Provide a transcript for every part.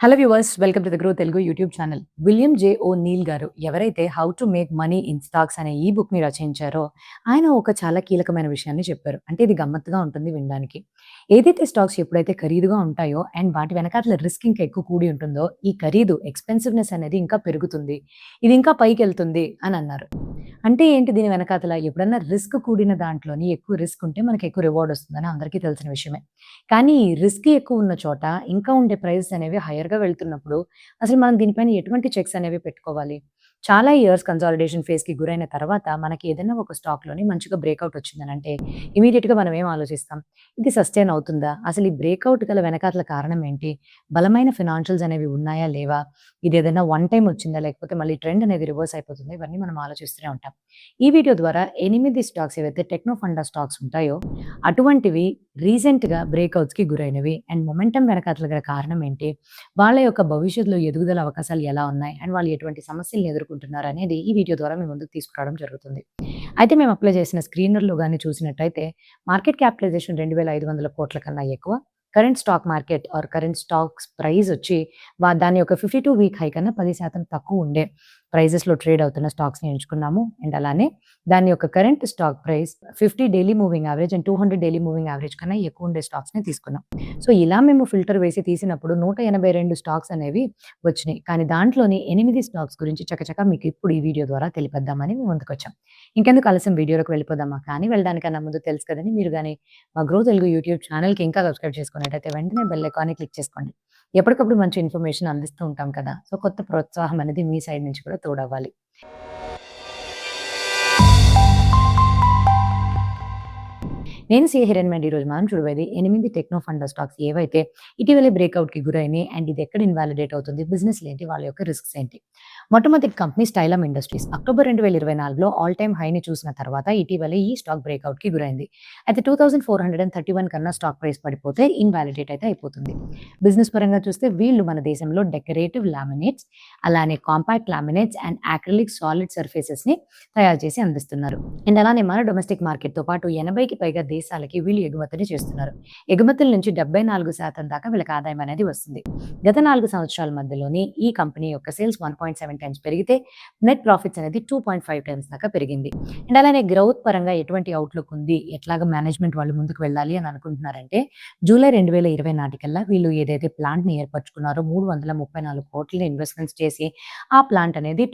Hello viewers, welcome to the grow Telugu YouTube channel. William J O'Neil గారు ఎవరైతే 'how to make money in stocks' అనే ఈ బుక్‌ని రచించారో, ఆయన ఒక చాలా కీలకమైన విషయాన్ని చెప్పారు. అంటే ఇది గమ్మత్తుగా ఉంటుంది వినడానికి. ఏదైతే స్టాక్స్ ఎప్పుడైతే ఖరీదుగా ఉంటాయో అండ్ వాటి వెనకాతల రిస్క్ ఇంకా ఎక్కువ కూడి ఉంటుందో, ఈ ఖరీదు ఎక్స్‌పెన్సివ్‌నెస్ అనేది ఇంకా పెరుగుతుంది. ఇది ఇంకా పైకెళ్తుంది అని అన్నారు. అంటే ఏంటి దీని వెనకాతల? ఎప్పుడన్నా రిస్క్ కూడిన దాంట్లోని ఎక్కువ రిస్క్ ఉంటే మనకి ఎక్కువ రివార్డ్ వస్తుందని అందరికీ తెలిసిన విషయమే. కానీ రిస్క్ ఎక్కువ ఉన్న చోట ఇంకా ఉండే ప్రైజెస్ అనేవి హైయర్‌గా వెళ్తున్నప్పుడు అసలు మనం దీనిపైన ఎటువంటి చెక్స్ అనేవి పెట్టుకోవాలి? చాలా ఇయర్స్ కన్సాలిడేషన్ ఫేజ్‌కి గురైన తర్వాత మనకి ఏదైనా ఒక స్టాక్‌లోని మంచిగా బ్రేకౌట్ వచ్చిందనంటే ఇమ్మీడియేట్‌గా మనం ఏం ఆలోచిస్తాం? ఇది సస్టైన్ అవుతుందా? అసలు ఈ బ్రేకౌట్ గల వెనకాతల కారణం ఏంటి? బలమైన ఫినాన్షియల్స్ అనేవి ఉన్నాయా? లేవా? ఇదేదైనా వన్ టైమ్ వచ్చిందా? లేకపోతే మళ్ళీ ట్రెండ్ అనేది రివర్స్ అయిపోతుందా? ఇవన్నీ మనం ఆలోచిస్తూనే ఉంటాం. ఈ వీడియో ద్వారా 8 స్టాక్స్ ఏవైతే టెక్నో ఫండా స్టాక్స్ ఉంటాయో, అటువంటివి రీసెంట్‌గా బ్రేకౌట్స్‌కి గురైనవి అండ్ మొమెంటమ్ వెనకాతల గల కారణం ఏంటి? వాళ్ళ యొక్క భవిష్యత్తులో ఎదుగుదల అవకాశాలు ఎలా ఉన్నాయి? అండ్ వాళ్ళు ఎటువంటి సమస్యల్ని ఎదుర్కొంటున్నారనేది ఈ వీడియో ద్వారా మీ ముందుకు తీసుకురావడం జరుగుతుంది. అయితే మేము అప్లై చేసిన స్క్రీనర్‌లో గాని చూసినట్టయితే మార్కెట్ క్యాపిటలైజేషన్ 2,500 కోట్ల కన్నా ఎక్కువ. Current stock market or current stocks price వచ్చి దాని యొక్క 52 వీక్ హై కన్నా 10% తక్కువ ఉండే ప్రైజెస్‌లో ట్రేడ్ అవుతున్న స్టాక్స్‌ని ఎంచుకున్నాము. అండ్ అలానే దాని యొక్క current stock price 50 daily moving average and 200 daily moving average కన్నా ఎక్కువ ఉండే స్టాక్స్‌ని తీసుకున్నాం. సో, ఇలా మేము ఫిల్టర్ వేసి తీసినప్పుడు 182 స్టాక్స్ అనేవి వచ్చినాయి. కానీ దాంట్లోని 8 స్టాక్స్ గురించి చకచకా మీకు ఇప్పుడు ఈ వీడియో ద్వారా తెలిపేద్దామని మేము ముందుకొచ్చాం. ఇంకెందుకు ఆలస్యం వీడియోలోకి వెళ్ళిపోదామా? కానీ వెళ్ళడానికన్నా ముందు తెలుసు కదండీ! మీరు గాని మా గ్రో తెలుగు యూట్యూబ్ ఛానెల్‌కి ఇంకా సబ్స్క్రైబ్ చేసుకున్నట్టయితే వెంటనే బెల్ ఐకాన్‌ని క్లిక్ చేసుకోండి. ఎప్పటికప్పుడు మంచి ఇన్ఫర్మేషన్ అందిస్తూ ఉంటాం కదా! సో, కొత్త ప్రోత్సాహం అనేది మీ సైడ్ నుంచి కూడా తోడవ్వాలి. నేను సిఏ హిరణ్మయి. ఈరోజు మనం చూడబోయేది 8 టెక్నో ఫండా స్టాక్స్ ఏవైతే ఇటీవలే బ్రేకౌట్‌కి గురైనాయి అండ్ ఇది ఎక్కడ ఇన్వాలిడేట్ అవుతుంది? బిజినెస్‌లు ఏంటి? వాళ్ళ యొక్క రిస్క్స్ ఏంటి? మొట్టమొదటి కంపెనీ స్టైలమ్ ఇండస్ట్రీస్. అక్టోబర్ 2024లో ఆల్ టైమ్ హైని చూసిన తర్వాత ఇటీవలే ఈ స్టాక్ బ్రేకౌట్‌కి గురైంది. అయితే 2431 కన్నా స్టాక్ ప్రైస్ పడిపోతే ఇన్వాలిడేట్ అయితే అయిపోతుంది. బిజినెస్ పరంగా చూస్తే వీళ్ళు మన దేశంలో డెకరేటివ్ లామినేట్స్, అలానే compact laminates and acrylic solid సర్ఫేసెస్‌ని తయారు చేసి అందిస్తున్నారు. అండ్ అలానే మన డొమెస్టిక్ మార్కెట్‌తో పాటు 80కి పైగా దేశాలకి వీళ్ళు ఎగుమతిని చేస్తున్నారు. ఎగుమతుల నుంచి 74% దాకా వీళ్ళకి ఆదాయం అనేది వస్తుంది. గత 4 సంవత్సరాల మధ్యలోని ఈ కంపెనీ యొక్క సేల్స్ 1.7 టైమ్స్ పెరిగితే నెట్ ప్రాఫిట్స్ అనేది 2.5 టైమ్స్ దాకా పెరిగింది. అండ్ అలానే గ్రౌత్ పరంగా ఎటువంటి అవుట్‌లుక్ ఉంది? ఎట్లాగా మేనేజ్‌మెంట్ వాళ్ళు ముందుకు వెళ్ళాలి అని అనుకుంటున్నారంటే జూలై 2020 నాటికల్లా వీళ్ళు ఏదైతే ప్లాంట్‌ని ఏర్పరచుకున్నారో 334 కోట్లని ఇన్వెస్ట్‌మెంట్స్ చేసి ఆ ప్లాంట్ అనేది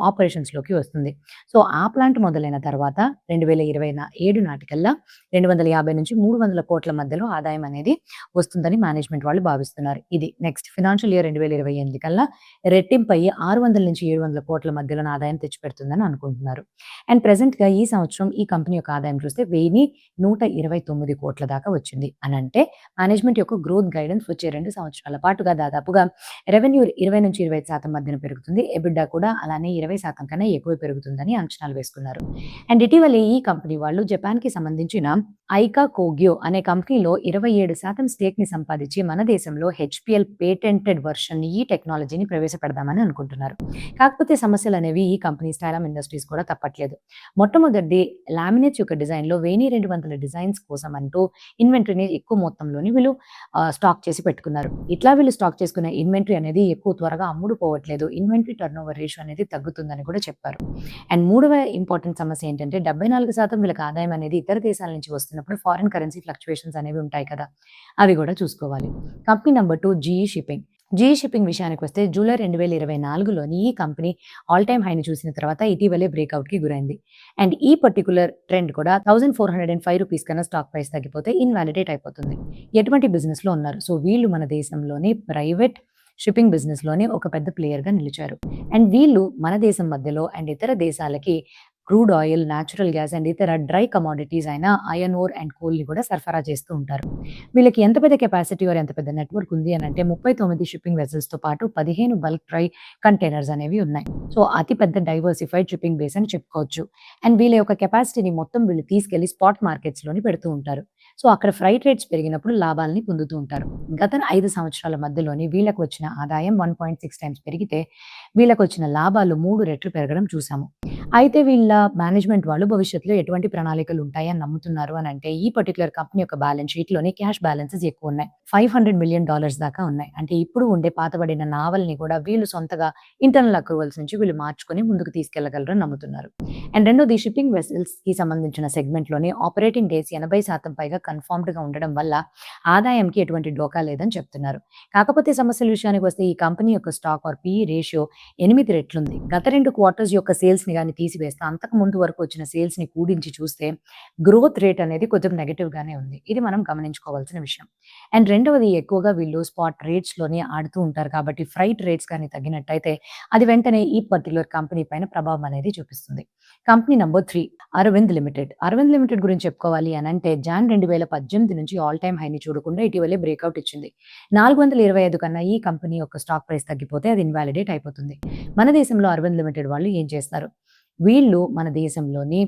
ఆపరేషన్స్‌లోకి వస్తుంది. సో, ఆ ప్లాంట్ మొదలైన తర్వాత 2027 నాటికల్లా 250-300 కోట్ల మధ్యలో ఆదాయం అనేది వస్తుందని మేనేజ్‌మెంట్ వాళ్ళు భావిస్తున్నారు. ఇది నెక్స్ట్ ఫైనాన్షియల్ ఇయర్ 2028 కల్లా రెట్టింపయ్యి 600-700 కోట్ల మధ్యలోన ఆదాయం తెచ్చిపెడుతుందని అనుకుంటున్నారు. అండ్ ప్రెజెంట్‌గా ఈ సంవత్సరం ఈ కంపెనీ యొక్క ఆదాయం చూస్తే 1,129 కోట్ల దాకా వచ్చింది. అనంటే మేనేజ్‌మెంట్ యొక్క గ్రోత్ గైడెన్స్ వచ్చే 2 సంవత్సరాల పాటుగా దాదాపుగా రెవెన్యూ 20-25% మధ్యన పెరుగుతుంది. ఎబిడ్డా కూడా అలానే 20% కన్నా ఎక్కువ పెరుగుతుందని అంచనాలు వేసుకున్నారు. అండ్ ఇటీవలే ఈ కంపెనీ వాళ్ళు జపాన్‌కి సంబంధించిన ఐకా కోగ్యో అనే కంపెనీలో 27% స్టేక్‌ని సంపాదించి మన దేశంలో హెచ్‌పిఎల్ పేటెంటెడ్ వెర్షన్ ఈ టెక్నాలజీని ప్రవేశపెడదామని అనుకుంటున్నారు. కాకపోతే సమస్యలనేవి ఈ కంపెనీ స్టైలమ్ ఇండస్ట్రీస్ కూడా తప్పట్లేదు. మొట్టమొదటిది లామినేట్స్ యొక్క డిజైన్‌లో 1200 డిజైన్స్ కోసం అంటూ ఇన్వెంటరీని ఎక్కువ మొత్తంలోని వీళ్ళు స్టాక్ చేసి పెట్టుకున్నారు. ఇట్లా వీళ్ళు స్టాక్ చేసుకున్న ఇన్వెంటరీ అనేది ఎక్కువ త్వరగా అమ్ముడు పోవట్లేదు. ఇన్వెంటరీ టర్నోవర్ రేషియో అనేది తగ్గుతుందని కూడా చెప్పారు. అండ్ మూడవ ఇంపార్టెంట్ సమస్య ఏంటంటే 74% వీళ్ళకి ఆదాయం అనేది ఇతర దేశాల నుంచి వస్తున్నప్పుడు ఫారిన్ కరెన్సీ ఫ్లక్చుయేషన్స్ అనేవి ఉంటాయి కదా! అవి కూడా చూసుకోవాలి. Company number 2 GE shipping. GE shipping విషయానికొస్తే జూలై 2024లోని ఈ కంపెనీ ఆల్ టైమ్ హైని చూసిన తర్వాత ఇటీవలే బ్రేకౌట్‌కి గురైంది. అండ్ ఈ పర్టిక్యులర్ ట్రెండ్ కూడా రూ. 1,405 కన్నా స్టాక్ ప్రైస్ తగ్గిపోతే ఇన్వాలిడేట్ అయిపోతుంది. ఎటువంటి బిజినెస్‌లో ఉన్నారు. సో, వీళ్ళు మన దేశంలోని ప్రైవేట్ షిప్పింగ్ బిజినెస్‌లోని ఒక పెద్ద ప్లేయర్‌గా నిలిచారు. అండ్ వీళ్ళు మన దేశం మధ్యలో అండ్ ఇతర దేశాలకి crude oil, natural gas and ఇతర డ్రై కమోడిటీస్ అయిన ఐరన్ ఓర్ అండ్ కోల్‌ని కూడా సరఫరా చేస్తూ ఉంటారు. వీళ్ళకి ఎంత పెద్ద కెపాసిటీ ఆర్ ఎంత పెద్ద నెట్‌వర్క్ ఉంది అనంటే 39 షిప్పింగ్ వెసెల్స్‌తో పాటు 15 బల్క్ డ్రై కంటైనర్స్ అనేవి ఉన్నాయి. సో, అతి పెద్ద డైవర్సిఫైడ్ షిప్పింగ్ బేస్ అని చెప్పుకోవచ్చు. అండ్ వీళ్ళ యొక్క కెపాసిటీని మొత్తం వీళ్ళు తీసుకెళ్ళి స్పాట్ మార్కెట్స్‌లోని పెడుతూ ఉంటారు. సో, అక్కడ ఫ్రైట్ రేట్స్ పెరిగినప్పుడు లాభాల్ని పొందుతూ ఉంటారు. గత 5 సంవత్సరాల మధ్యలోని వీళ్ళకి వచ్చిన ఆదాయం 1.6 టైమ్స్ పెరిగితే వీళ్ళకొచ్చిన లాభాలు 3 రెట్లు పెరగడం చూసాము. అయితే వీళ్ళ మేనేజ్మెంట్ వాళ్ళు భవిష్యత్తులో ఎటువంటి ప్రణాళికలు ఉంటాయని నమ్ముతున్నారు అనంటే, ఈ పర్టిక్యులర్ కంపెనీ యొక్క బ్యాలెన్స్ షీట్‌లోని క్యాష్ బ్యాలెన్సెస్ ఎక్కువున్నాయి. $500 మిలియన్ దాకా ఉన్నాయి. అంటే ఇప్పుడు ఉండే పాతబడిన నావల్ని కూడా వీళ్ళు సొంతగా ఇంటర్నల్ అక్రూవల్స్ నుంచి వీళ్ళు మార్చుకొని ముందుకు తీసుకెళ్లగలరని నమ్ముతున్నారు. అండ్ రెండోది షిప్పింగ్ వెసెల్స్‌కి సంబంధించిన సెగ్మెంట్‌లోని ఆపరేటింగ్ డేస్ 80% పైగా కన్ఫర్మ్డ్‌గా ఉండడం వల్ల ఆదాయంకి ఎటువంటి డోకా లేదని చెప్తున్నారు. కాకపోతే సమస్యల విషయానికి వస్తే ఈ కంపెనీ యొక్క స్టాక్ ఆర్ పీఈ రేషియో 8 రెట్లుంది. గత 2 క్వార్టర్స్ యొక్క సేల్స్‌ని గాని తీసివేస్తే అంతకు ముందు వరకు వచ్చిన సేల్స్‌ని కూడించి చూస్తే గ్రోత్ రేట్ అనేది కొంచెం నెగెటివ్‌గానే ఉంది. ఇది మనం గమనించుకోవాల్సిన విషయం. అండ్ రెండవది ఎక్కువగా వీళ్ళు స్పాట్ రేట్స్‌లోనే ఆడుతూ ఉంటారు కాబట్టి ఫ్రైట్ రేట్స్ గాని తగ్గినట్టయితే అది వెంటనే ఈ పర్టిక్యులర్ కంపెనీ పైన ప్రభావం అనేది చూపిస్తుంది. Company number 3 Arvind Limited. Arvind Limited గురించి చెప్పుకోవాలి అనంటే జాన్ 2018 నుంచి ఆల్ టైమ్ హైని చూడకుండా ఇటీవలే బ్రేక్‌ఔట్ ఇచ్చింది. 425 కన్నా ఈ కంపెనీ యొక్క స్టాక్ ప్రైస్ తగ్గిపోతే అది ఇన్వాలిడేట్ అయిపోతుంది. మన దేశంలో అరవింద్ లిమిటెడ్ వాళ్ళు ఏం చేస్తారు? వీళ్ళు మన దేశంలోని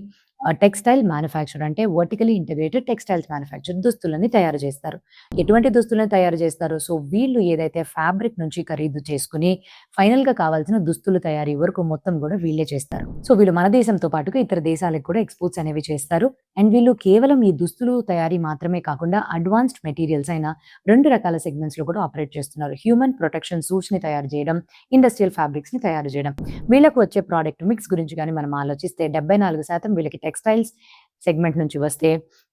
టెక్స్‌టైల్ మ్యానుఫ్యాక్చర్ అంటే వర్టికల్లీ ఇంటిగ్రేటెడ్ టెక్స్‌టైల్స్ మ్యానుఫ్యాక్చర్ దుస్తులని తయారు చేస్తారు. ఎటువంటి దుస్తులను తయారు చేస్తారు? సో, వీళ్ళు ఏదైతే ఫ్యాబ్రిక్ నుంచి ఖరీదు చేసుకొని ఫైనల్‌గా కావాల్సిన దుస్తులు తయారీ వరకు మొత్తం గూడా వీళ్ళే చేస్తారు. సో, వీళ్ళు మన దేశంతో పాటుగా ఇతర దేశాలకు కూడా ఎక్స్‌పోర్ట్స్ అనేవి చేస్తారు. అండ్ వీళ్ళు కేవలం ఈ దుస్తులు తయారీ మాత్రమే కాకుండా అడ్వాన్స్డ్ మెటీరియల్స్ అయిన 2 రకాల సెగ్మెంట్స్‌లో కూడా ఆపరేట్ చేస్తున్నారు. హ్యూమన్ ప్రొటెక్షన్ సూట్స్‌ని తయారు చేయడం, ఇండస్ట్రియల్ ఫ్యాబ్రిక్స్‌ని తయారు చేయడం. వీళ్ళకు వచ్చే ప్రొడక్ట్ మిక్స్ గురించి గాని మనం ఆలోచిస్తే 74% వీళ్ళకి టెక్స్‌టైల్స్ సెగ్మెంట్ నుంచి వస్తే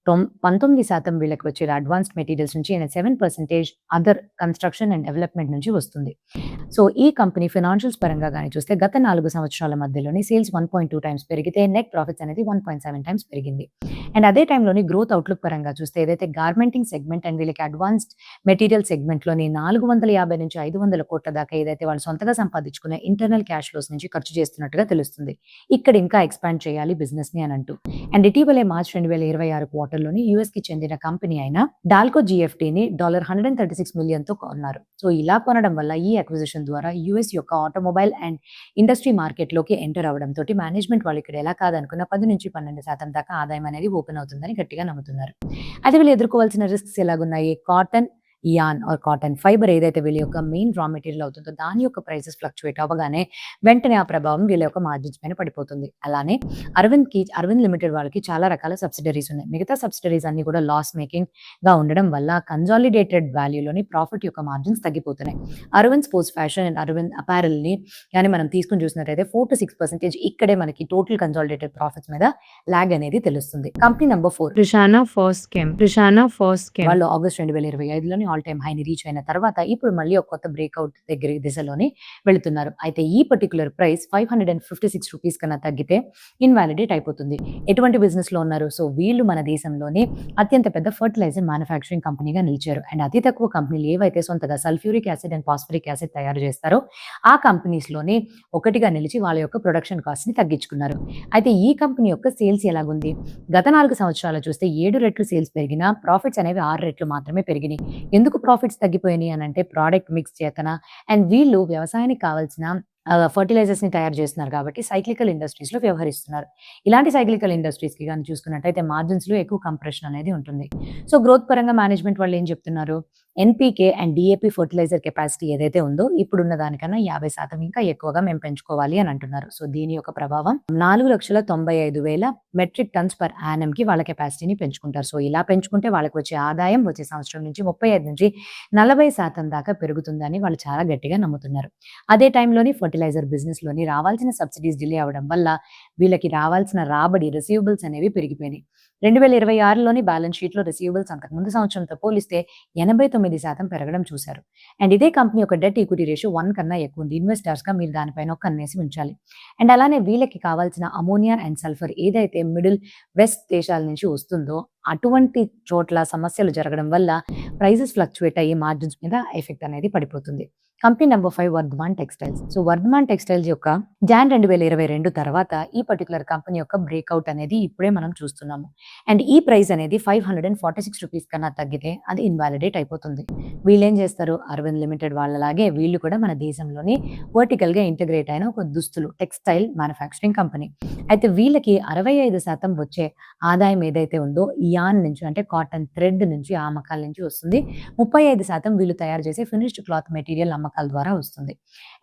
19% వీళ్ళకి వచ్చే అడ్వాన్స్డ్ మెటీరియల్స్ నుంచి and 7% other construction and development నుంచి వస్తుంది. సో, ఈ కంపెనీ ఫైనాన్షియల్స్ పరంగా గాని చూస్తే గత 4 సంవత్సరాల మధ్యలోని సేల్స్ 1.2 టైమ్స్ పెరిగితే నెట్ ప్రాఫిట్స్ అనేది 1.7 టైమ్స్ పెరిగింది. అండ్ అదే టైంలోని గ్రోత్ అవుట్‌లుక్ పరంగా చూస్తే ఏదైతే గార్మెంటింగ్ సెగ్మెంట్ అండ్ వీళ్ళకి అడ్వాన్స్డ్ మెటీరియల్ సెగ్మెంట్‌లోని 450-500 కోట్ల దాకా ఏదైతే వాళ్ళు సొంతగా సంపాదించుకునే ఇంటర్నల్ క్యాష్ ఫ్లోస్ నుంచి ఖర్చు చేస్తున్నట్టుగా తెలుస్తుంది. ఇక్కడ ఇంకా ఎక్స్‌పాండ్ చేయాలి బిజినెస్‌ని అనంటూ. అండ్ ఇటీవలే మార్చ్ 2026 క్వార్టర్‌లోని యూఎస్‌కి చెందిన కంపెనీ అయిన డాల్కో జీఎఫ్టీని $136 మిలియన్‌తో కొన్నారు. సో, ఇలా కొనడం వల్ల ఈ అక్విజిషన్ ద్వారా యూఎస్ యొక్క ఆటోమొబైల్ అండ్ ఇండస్ట్రీ మార్కెట్‌లోకి ఎంటర్ అవ్వడంతోటి మేనేజ్మెంట్ వాళ్ళు ఇక్కడ ఎలా కాదనుకున్న 10-12% దాకా ఆదాయం అనేది ఓపెన్ అవుతుందని గట్టిగా నమ్ముతున్నారు. అయితే వీళ్ళు ఎదుర్కోవాల్సిన రిస్క్స్ ఎలాగున్నాయి? Cotton yarn or cotton fibre ఏదైతే వీళ్ళ యొక్క మెయిన్ రా మెటీరియల్ అవుతుందో దాని యొక్క ప్రైసెస్ ఫ్లక్చుయేట్ అవ్వగానే వెంటనే ఆ ప్రభావం వీళ్ళ యొక్క మార్జిన్స్ పైన పడిపోతుంది. అలానే అరవింద్ లిమిటెడ్ వాళ్ళకి చాలా రకాల సబ్సిడరీస్ ఉన్నాయి. మిగతా సబ్సిడరీస్ అన్ని కూడా లాస్ మేకింగ్‌గా ఉండడం వల్ల కన్సాలిడేటెడ్ వాల్యూలోని ప్రాఫిట్ యొక్క మార్జిన్స్ తగ్గిపోతున్నాయి. Arvind sports fashion and Arvind అపారెల్‌ని గాని మనం తీసుకొని చూసినట్టయితే 4-6% ఇక్కడే మనకి టోటల్ కన్సాలిడేటెడ్ ప్రాఫిట్స్ మీద లాగ్ అనేది తెలుస్తుంది. Company number 4 Krishana Foskem. వాళ్ళు ఆగస్ట్ 2025లోని ఆల్ టైమ్ హైని రీచ్ అయిన తర్వాత ఇప్పుడు మళ్ళీ ఒక కొత్త బ్రేక్‌ఔట్ దిశలోని వెళుతున్నారు. అయితే ఈ పర్టిక్యులర్ ప్రైస్ ₹556 కన్నా తగ్గితే ఇన్వాలిడేట్ అయిపోతుంది. ఎటువంటి బిజినెస్‌లో ఉన్నారు? సో, వీళ్ళు మన దేశంలోనే అత్యంత పెద్ద ఫెర్టిలైజర్ మ్యానుఫ్యాక్చరింగ్ కంపెనీగా నిలిచారు. అండ్ అతి తక్కువ కంపెనీలు ఏవైతే సొంతగా sulphuric acid and phosphoric acid తయారు చేస్తారో ఆ కంపెనీస్‌లోనే ఒకటిగా నిలిచి వాళ్ళ యొక్క ప్రొడక్షన్ కాస్ట్‌ని తగ్గించుకున్నారు. అయితే ఈ కంపెనీ యొక్క సేల్స్ ఎలాగుంది? గత 4 సంవత్సరాలు చూస్తే 7 రెట్లు సేల్స్ పెరిగినా ప్రాఫిట్స్ అనేవి 6 రెట్లు మాత్రమే పెరిగినాయి. ఎందుకు ప్రాఫిట్స్ తగ్గిపోయినాయి అనంటే ప్రొడక్ట్ మిక్స్ చేతన అండ్ వీళ్ళు వ్యవసాయానికి కావాల్సిన ఫెర్టిలైజర్స్‌ని తయారు చేస్తున్నారు కాబట్టి సైక్లికల్ ఇండస్ట్రీస్‌లో వ్యవహరిస్తున్నారు. ఇలాంటి సైక్లికల్ ఇండస్ట్రీస్‌కి గాని చూసుకున్నట్టయితే మార్జిన్స్‌లో ఎక్కువ కంప్రెషన్ అనేది ఉంటుంది. సో, గ్రోత్ పరంగా మేనేజ్మెంట్ వాళ్ళు ఏం చెప్తున్నారు? NPK and DAP fertiliser capacity ఏదైతే ఉందో ఇప్పుడున్న దానికన్నా 50% ఇంకా ఎక్కువగా మేము పెంచుకోవాలి అని అంటున్నారు. సో, దీని యొక్క ప్రభావం 4,95,000 మెట్రిక్ టన్స్ పర్ యానమ్‌కి వాళ్ళ కెపాసిటీని పెంచుకుంటారు. సో, ఇలా పెంచుకుంటే వాళ్ళకి వచ్చే ఆదాయం వచ్చే సంవత్సరం నుంచి 35-40% దాకా పెరుగుతుందని వాళ్ళు చాలా గట్టిగా నమ్ముతున్నారు. అదే టైంలోని ఫెర్టిలైజర్ బిజినెస్‌లోని రావాల్సిన సబ్సిడీస్ డిలే అవ్వడం వల్ల వీళ్ళకి రావాల్సిన రాబడి రిసీవబుల్స్ అనేవి పెరిగిపోయినాయి. 2026లోని బ్యాలెన్స్ షీట్‌లో రిసీవబుల్స్ అంతకుముందు సంవత్సరంతో పోలిస్తే 89% పెరగడం చూశారు. అండ్ ఇదే కంపెనీ యొక్క డెట్ ఈక్విటీ రేషియో 1 కన్నా ఎక్కువ ఉంది. ఇన్వెస్టర్స్‌గా మీరు దానిపైన ఒక కన్నేసి ఉంచాలి. అండ్ అలానే వీళ్ళకి కావాల్సిన అమోనియా అండ్ సల్ఫర్ ఏదైతే మిడిల్ వెస్ట్ దేశాల నుంచి వస్తుందో అటువంటి చోట్ల సమస్యలు జరగడం వల్ల ప్రైసెస్ ఫ్లక్చుయేట్ అయ్యి మార్జిన్స్ మీద ఎఫెక్ట్ అనేది పడిపోతుంది. Company number 5 Vardhman textiles. So, Vardhman textiles యొక్క జాన్ 2022 తర్వాత ఈ పర్టిక్యులర్ కంపెనీ యొక్క బ్రేక్‌ఔట్ అనేది ఇప్పుడే మనం చూస్తున్నాము. అండ్ ఈ ప్రైస్ అనేది ₹546 కన్నా తగ్గితే అది ఇన్వాలిడేట్ అయిపోతుంది. వీళ్ళేం చేస్తారు? అరవింద్ లిమిటెడ్ వాళ్ళలాగే వీళ్ళు కూడా మన దేశంలోని వర్టికల్‌గా ఇంటిగ్రేట్ అయిన ఒక దుస్తులు టెక్స్టైల్ మ్యానుఫ్యాక్చరింగ్ కంపెనీ. అయితే వీళ్ళకి 65% వచ్చే ఆదాయం ఏదైతే ఉందో యార్న్ నుంచి అంటే కాటన్ థ్రెడ్ నుంచి అమ్మకాల నుంచి వస్తుంది. 35% వీళ్ళు తయారు చేసే ఫినిష్డ్ క్లాత్ మెటీరియల్ అమ్మకాల అమ్మకాల ద్వారా వస్తుంది.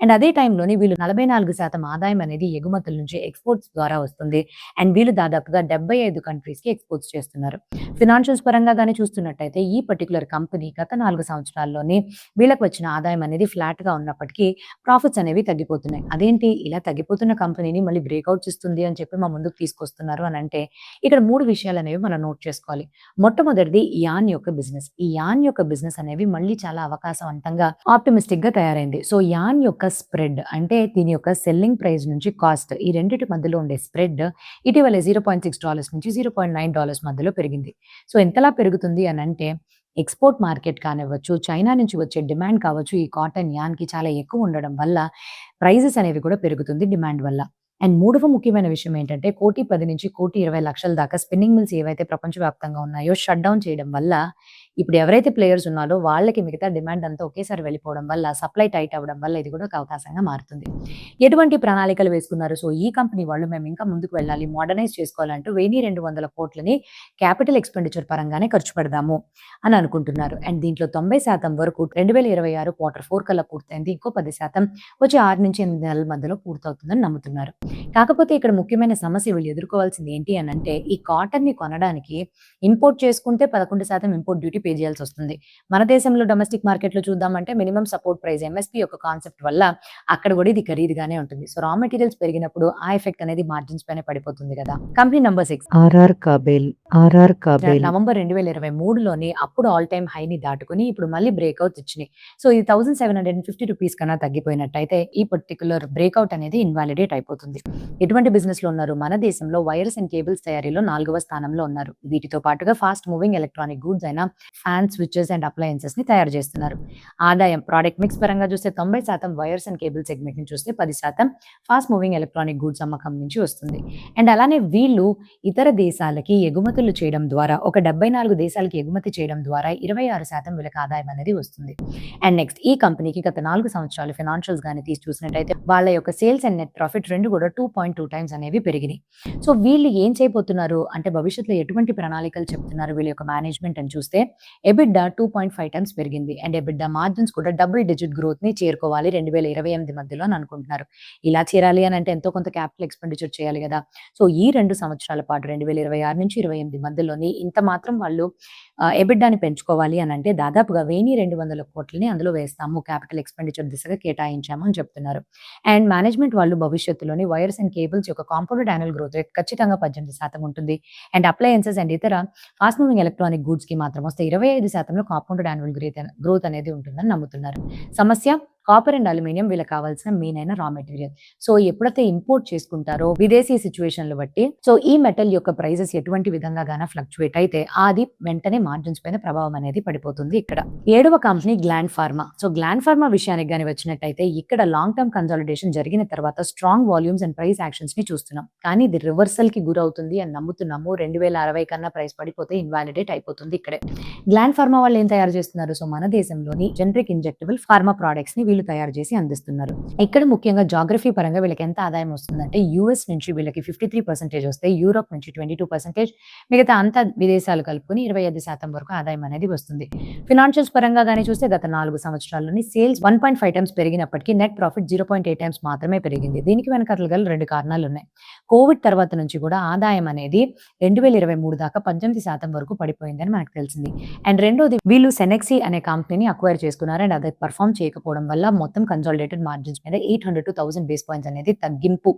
అండ్ అదే టైంలోని వీళ్ళు 44% ఆదాయం అనేది ఎగుమతుల నుంచి ఎక్స్‌పోర్ట్స్ ద్వారా వస్తుంది. అండ్ వీళ్ళు దాదాపుగా 75 కంట్రీస్‌కి ఎక్స్‌పోర్ట్స్ చేస్తున్నారు. ఫినాన్షియల్స్ పరంగా గాని చూస్తున్నట్టయితే ఈ పర్టిక్యులర్ కంపెనీ గత 4 సంవత్సరాల్లోని వీళ్ళకి వచ్చిన ఆదాయం అనేది ఫ్లాట్‌గా ఉన్నప్పటికీ ప్రాఫిట్స్ అనేవి తగ్గిపోతున్నాయి. అదేంటి ఇలా తగ్గిపోతున్న కంపెనీని మళ్ళీ బ్రేకౌట్స్ ఇస్తుంది అని చెప్పి మా ముందుకు తీసుకొస్తున్నారు అనంటే, ఇక్కడ 3 విషయాలనేవి మనం నోట్ చేసుకోవాలి. మొట్టమొదటిది యాన్ యొక్క బిజినెస్. ఈ యాన్ యొక్క బిజినెస్ అనేవి మళ్ళీ చాలా అవకాశవంతంగా, ఆప్టిమిస్టిక్‌గా తయారైంది. సో, యాన్ యొక్క స్ప్రెడ్ అంటే దీని యొక్క సెల్లింగ్ ప్రైస్ నుంచి కాస్ట్ ఈ రెండిటి మధ్యలో ఉండే స్ప్రెడ్ ఇటీవల $0.6 నుంచి $0.9 మధ్యలో పెరిగింది. సో, ఎంతలా పెరుగుతుంది అనంటే ఎక్స్‌పోర్ట్ మార్కెట్ కానివ్వచ్చు, చైనా నుంచి వచ్చే డిమాండ్ కావచ్చు, ఈ కాటన్ యాన్‌కి చాలా ఎక్కువ ఉండడం వల్ల ప్రైజెస్ అనేవి కూడా పెరుగుతుంది డిమాండ్ వల్ల. అండ్ మూడవ ముఖ్యమైన విషయం ఏంటంటే 1,10,00,000 నుంచి 1,20,00,000 దాకా స్పిన్నింగ్ మిల్స్ ఏవైతే ప్రపంచవ్యాప్తంగా ఉన్నాయో షట్ డౌన్ చేయడం వల్ల ఇప్పుడు ఎవరైతే ప్లేయర్స్ ఉన్నారో వాళ్ళకి మిగతా డిమాండ్ అంతా ఒకేసారి వెళ్ళిపోవడం వల్ల సప్లై టైట్ అవ్వడం వల్ల ఇది కూడా ఒక అవకాశంగా మారుతుంది. ఎటువంటి ప్రణాళికలు వేసుకున్నారు? సో, ఈ కంపెనీ వాళ్ళు మేము ఇంకా ముందుకు వెళ్ళాలి, మోడర్నైజ్ చేసుకోవాలంటూ 1,200 కోట్లని క్యాపిటల్ ఎక్స్‌పెండిచర్ పరంగానే ఖర్చు పెడదాము అని అనుకుంటున్నారు. అండ్ దీంట్లో 90% వరకు 2026 క్వార్టర్ 4 కల్లా పూర్తయింది. ఇంకో 10% వచ్చే 6-8 నెలల మధ్యలో పూర్తవుతుందని నమ్ముతున్నారు. కాకపోతే ఇక్కడ ముఖ్యమైన సమస్య వీళ్ళు ఎదుర్కోవాల్సింది ఏంటి అనంటే ఈ కాటన్‌ని కొనడానికి ఇంపోర్ట్ చేసుకుంటే 11% ఇంపోర్ట్ డ్యూటీ పే చేయాల్సొస్తుంది. మన దేశంలో డొమెస్టిక్ మార్కెట్‌లో చూద్దామంటే మినిమమ్ సపోర్ట్ ప్రైస్ ఎంఎస్‌పీ యొక్క కాన్సెప్ట్ వల్ల అక్కడ కూడా ఇది ఖరీదుగానే ఉంటుంది. సో, రా మెటీరియల్స్ పెరిగినప్పుడు ఆ ఎఫెక్ట్ అనేది మార్జిన్స్ పైన పడిపోతుంది కదా! Company number 6 RR Kabel. RR Kabel. November 2023లోని అప్పుడు ఆల్ టైమ్ హైని దాటుకొని ఇప్పుడు మళ్ళీ బ్రేక్‌ఔట్స్ ఇచ్చినాయి. సో, ఇది ₹1,750 కన్నా తగ్గిపోయినట్టయితే ఈ పర్టిక్యులర్ బ్రేక్‌ఔట్ అనేది ఇన్వాలిడేట్ అయిపోతుంది. ఎటువంటి బిజినెస్‌లో ఉన్నారు? మన దేశంలో వైర్స్ అండ్ కేబుల్స్ తయారీలో 4వ స్థానంలో ఉన్నారు. వీటితో పాటుగా ఫాస్ట్ మూవింగ్ ఎలక్ట్రానిక్ గూడ్స్ అయిన ఫ్యాన్స్, స్విచెస్ అండ్ అప్లయెన్సెస్‌ని తయారు చేస్తున్నారు. ఆదాయం ప్రొడక్ట్ మిక్స్ పరంగా చూస్తే 90% వైర్స్ అండ్ కేబుల్ సెగ్మెంట్ నుంచి వస్తే 10% ఫాస్ట్ మూవింగ్ ఎలక్ట్రానిక్ గూడ్స్ అమ్మకం నుంచి వస్తుంది. అండ్ అలానే వీళ్ళు ఇతర దేశాలకి ఎగుమతులు చేయడం ద్వారా ఒక 74 దేశాలకి ఎగుమతి చేయడం ద్వారా 26% వీళ్ళకి ఆదాయం అనేది వస్తుంది. అండ్ నెక్స్ట్ ఈ కంపెనీకి గత 4 సంవత్సరాలు ఫినాన్షియల్స్ గాని తీసి చూసినట్టయితే వాళ్ళ యొక్క సేల్స్ అండ్ నెట్ ప్రాఫిట్ రెండు కూడా 2.2 టైమ్స్ అనేవి పెరిగినాయి. సో, వీళ్ళు ఏం చేయబోతున్నారు అంటే భవిష్యత్తులో ఎటువంటి ప్రణాళికలు చెప్తున్నారు వీళ్ళ యొక్క మేనేజ్మెంట్ అని చూస్తే ఎబిడ్డా 2.5 టైమ్స్ పెరిగింది. అండ్ ఎబిడ్డా మార్జిన్స్ కూడా డబుల్ డిజిట్ గ్రోత్‌ని చేరుకోవాలి 2028 మధ్యలో అని అనుకుంటున్నారు. ఇలా చేరాలి అని అంటే ఎంతో కొంత క్యాపిటల్ ఎక్స్‌పెండిచర్ చేయాలి గదా! సో, ఈ 2 సంవత్సరాల పాటు 2026 నుంచి 28 మధ్యలోని ఇంత మాత్రం వాళ్ళు ఎబిడ్డాని పెంచుకోవాలి అని అంటే దాదాపుగా 1,200 కోట్లని అందులో వేస్తాము. క్యాపిటల్ ఎక్స్‌పెండిచర్ దిశగా కేటాయించాము అని చెప్తున్నారు. అండ్ మేనేజ్మెంట్ వాళ్ళు భవిష్యత్తులోని వైర్స్ అండ్ కేబుల్స్ యొక్క కాంపౌండెడ్ యాన్యువల్ గ్రోత్ రేట్ ఖచ్చితంగా 18% ఉంటుంది. అండ్ అప్లయెన్సెస్ అండ్ ఇతర ఫాస్ట్ మూవింగ్ ఎలక్ట్రానిక్ గూడ్స్‌కి మాత్రం వస్తే 25% కాంపౌండెడ్ యాన్యువల్ గ్రోత్ అనేది ఉంటుందని నమ్ముతున్నారు. సమస్య కాపర్ అండ్ అల్యూమినియం వీళ్ళకి కావాల్సిన మెయిన్ అయిన రా మెటీరియల్. సో, ఎప్పుడైతే ఇంపోర్ట్ చేసుకుంటారో విదేశీ సిట్యుయేషన్‌లు బట్టి సో, ఈ మెటల్ యొక్క ప్రైజెస్ ఎటువంటి విధంగా గాన ఫ్లక్చుయేట్ అయితే అది వెంటనే మార్జిన్స్ పైన ప్రభావం అనేది పడిపోతుంది ఇక్కడ. 7వ company gland pharma. So, gland pharma విషయానికి గాని వచ్చినట్టయితే ఇక్కడ లాంగ్ టర్మ్ కన్సాలిడేషన్ జరిగిన తర్వాత స్ట్రాంగ్ వాల్యూమ్స్ అండ్ ప్రైస్ యాక్షన్స్‌ని చూస్తున్నాం. కానీ ఇది రివర్సల్‌కి గురవుతుంది అని నమ్ముతున్నాము. 2060 కన్నా ప్రైస్ పడిపోతే ఇన్వాలిడేట్ అయిపోతుంది ఇక్కడే. గ్లాండ్ ఫార్మా వాళ్ళు ఏం తయారు చేస్తున్నారు? సో, మన దేశంలోని జనరిక్ ఇంజెక్టబుల్ ఫార్మా ప్రొడక్ట్స్‌ని వీళ్ళు తయారు చేసి అందిస్తున్నారు. ఇక్కడ ముఖ్యంగా జాగ్రఫీ పరంగా వీళ్ళకి ఎంత ఆదాయం వస్తుందంటే యూఎస్ నుంచి వీళ్ళకి 53% వస్తే యూరోప్ నుంచి 22%, మిగతా అంతా విదేశాలు కలుపుకొని 25% వరకు ఆదాయం అనేది వస్తుంది. ఫినాన్షియల్స్ పరంగా గాని చూస్తే గత 4 సంవత్సరాల్లోని సేల్స్ 1.5 టైమ్స్ పెరిగినప్పటికీ నెట్ ప్రాఫిట్ 0.8 టైమ్స్ మాత్రమే పెరిగింది. దీనికి వెనకాతల గల 2 కారణాలున్నాయి. కోవిడ్ తర్వాత నుంచి కూడా ఆదాయం అనేది 2023 దాకా 18% వరకు పడిపోయిందని మనకు తెలిసింది. అండ్ రెండోది వీళ్ళు సెనెక్సీ అనే కంపెనీని అక్వైర్ చేసుకున్నారు. అండ్ అది పర్ఫార్మ్ చేయకపోవడం వల్ల మొత్తం కన్సాలిడేటెడ్ మార్జిన్స్ మీద 800 to 1000 బేస్ పాయింట్స్ అనేది తగ్గింపు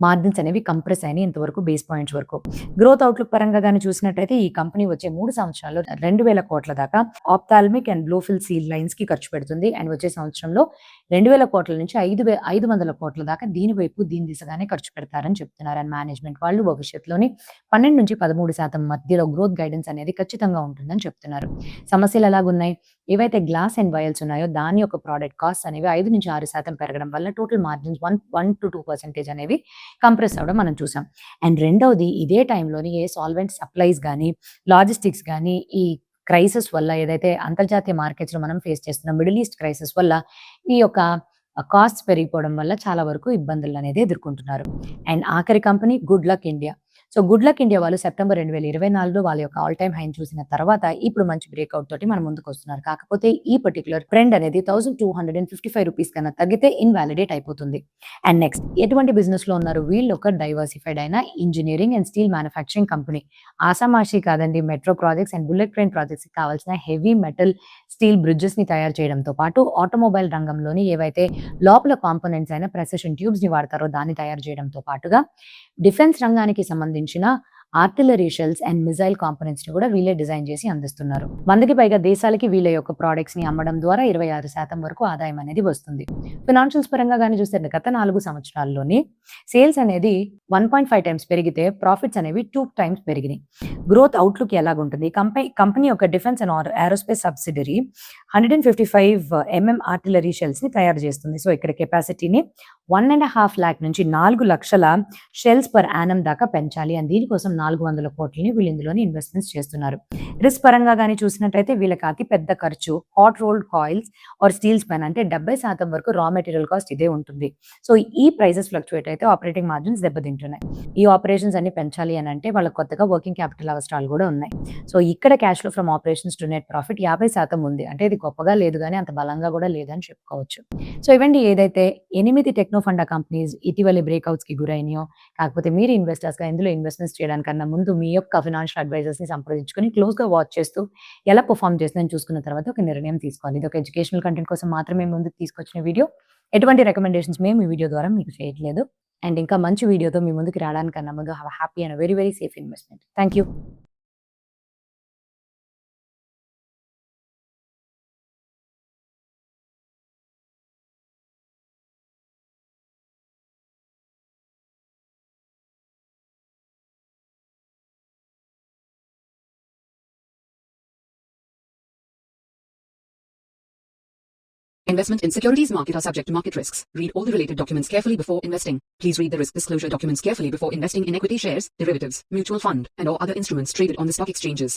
మార్జిన్స్ అనేవి కంప్రెస్ అయినాయి ఇంతవరకు బేస్ పాయింట్స్ వరకు. గ్రోత్ అవుట్లుక్ పరంగా గాని చూసినట్టయితే ఈ కంపెనీ వచ్చే 3 సంవత్సరాల్లో 2,000 కోట్ల దాకా ఆప్థాల్మిక్ అండ్ బ్లోఫిల్ సీల్ లైన్స్ కి ఖర్చు పెడుతుంది. అండ్ వచ్చే సంవత్సరంలో 2,000 కోట్ల నుంచి 500 కోట్ల దాకా దీని దిశగానే ఖర్చు పెడతారని చెప్తున్నారు. అండ్ మేనేజ్మెంట్ వాళ్ళు భవిష్యత్తులోని 12 నుంచి 13% మధ్యలో గ్రోత్ గైడెన్స్ అనేది ఖచ్చితంగా ఉంటుందని చెప్తున్నారు. సమస్యలు ఎలాగున్నాయి? ఏవైతే గ్లాస్ అండ్ వైల్స్ ఉన్నాయో దాని యొక్క ప్రోడక్ట్ కాస్ట్ అనేవి 5 నుంచి 6% పెరగడం వల్ల టోటల్ మార్జిన్స్ 1 to 2% అనేవి కంప్రెస్ అవ్వడం మనం చూసాం. అండ్ రెండవది ఇదే టైంలోని సాల్వెంట్ సప్లైస్ గానీ, లాజిస్టిక్స్ గానీ ఈ క్రైసిస్ వల్ల ఏదైతే అంతర్జాతీయ మార్కెట్స్‌లో మనం ఫేస్ చేస్తున్న మిడిల్ ఈస్ట్ క్రైసిస్ వల్ల ఈ యొక్క కాస్ట్స్ పెరిగిపోవడం వల్ల చాలా వరకు ఇబ్బందులనేది ఎదుర్కొంటున్నారు. అండ్ ఆఖరి company good luck India. So good luck India వాళ్ళు సెప్టెంబర్ 2024లో వాళ్ళ యొక్క ఆల్ టైమ్ హైని చూసిన తర్వాత ఇప్పుడు మంచి బ్రేక్అవుట్ తోటి మన ముందుకు వస్తున్నారు. కాకపోతే ఈ పర్టిక్యులర్ ట్రెండ్ అనేది 1255 రూపీస్ కన్నా తగ్గితే ఇన్వాలిడేట్ అయిపోతుంది. అండ్ నెక్స్ట్ ఎటువంటి బిజినెస్ లో ఉన్నారు వీళ్ళు? ఒక డైవర్సిఫైడ్ అయిన engineering and steel manufacturing company. ఆసామాషి కాదండి, metro projects and bullet train projects కి కావాల్సిన హెవీ మెటల్ స్టీల్ బ్రిడ్జెస్ ని తయారు చేయడంతో పాటు ఆటోమొబైల్ రంగంలోని ఏవైతే లోపల కాంపోనెంట్స్ అయిన ప్రెసిషన్ ట్యూబ్స్ ని వాడతారో దాన్ని తయారు చేయడంతో పాటుగా డిఫెన్స్ రంగానికి సంబంధించిన artillery shells and missile components ని కూడా వీళ్ళే డిజైన్ చేసి అందిస్తున్నారు. 100కి పైగా దేశాలకి వీళ్ళ యొక్క ప్రోడక్ట్స్ ని అమ్మడం ద్వారా 26% వరకు ఆదాయం అనేది వస్తుంది. ఫినాన్షియల్స్ పరంగా కానీ చూస్తే గత 4 సంవత్సరాల్లోని సేల్స్ అనేది 1.5 టైమ్స్ పెరిగితే ప్రాఫిట్స్ అనేవి 2 టైమ్స్ పెరిగినాయి. గ్రోత్ అవుట్లుక్ ఎలాగుంటుంది? కంపెనీ యొక్క defence and aerospace subsidiary 155 mm artillery shells ని తయారు చేస్తుంది. సో ఇక్కడ కెపాసిటీని 1.5 lakh నుంచి 4 లక్షల షెల్స్ పర్ యానం దాకా పెంచాలి అని దీనికోసం 400 కోట్లని వీళ్ళు ఇందులోని ఇన్వెస్ట్మెంట్స్ చేస్తున్నారు. రిస్క్ పరంగా కానీ చూసినట్టయితే వీళ్ళకి అతి పెద్ద ఖర్చు hot rolled coils or steels పైన, అంటే 70% వరకు రా మెటీరియల్ కాస్ట్ ఇదే ఉంటుంది. సో ఈ ప్రైసెస్ ఫ్లక్చువేట్ అయితే ఆపరేటింగ్ మార్జిన్స్ దెబ్బతింటున్నాయి. ఈ ఆపరేషన్స్ అన్ని పెంచాలి అని అంటే వాళ్ళకి కొత్తగా వర్కింగ్ క్యాపిటల్ అవసరాలు కూడా ఉన్నాయి. సో ఇక్కడ cash flow from operations to net profit 50% ఉంది. అంటే ఇది గొప్పగా లేదు కానీ అంత బలంగా కూడా లేదని చెప్పుకోవచ్చు. సో ఇవండి ఏదైతే 8 టెక్నో ఫండా కంపెనీస్ ఇటీవలి బ్రేక్అవుట్స్ కి గురైనాయో, కాకపోతే మీరు ఇన్వెస్టర్స్ గా ఇందులో ఇన్వెస్ట్మెంట్స్ చేయడానికన్నా ముందు మీ యొక్క ఫైనాన్షియల్ అడ్వైజర్స్ ని సంప్రదించుకొని క్లోజ్ గా వాచ్ చేస్తూ ఎలా పర్ఫార్మ్ చేస్తుందని చూసుకున్న తర్వాత ఒక నిర్ణయం తీసుకోవాలి. ఇది ఒక ఎడ్యుకేషనల్ కంటెంట్ కోసం మాత్రమే ముందుకు తీసుకొచ్చిన వీడియో. ఎటువంటి రికమెండేషన్స్ మేము ఈ వీడియో ద్వారా మీకు చేయట్లేదు. అండ్ ఇంకా మంచి వీడియోతో మీ ముందుకు రావడానికన్నా ముందు have happy and very very safe investment. Thank you. Investment in securities market are subject to market risks. Read all the related documents carefully before investing. Please read the risk disclosure documents carefully before investing in equity shares, derivatives, mutual fund, and or other instruments traded on the stock exchanges.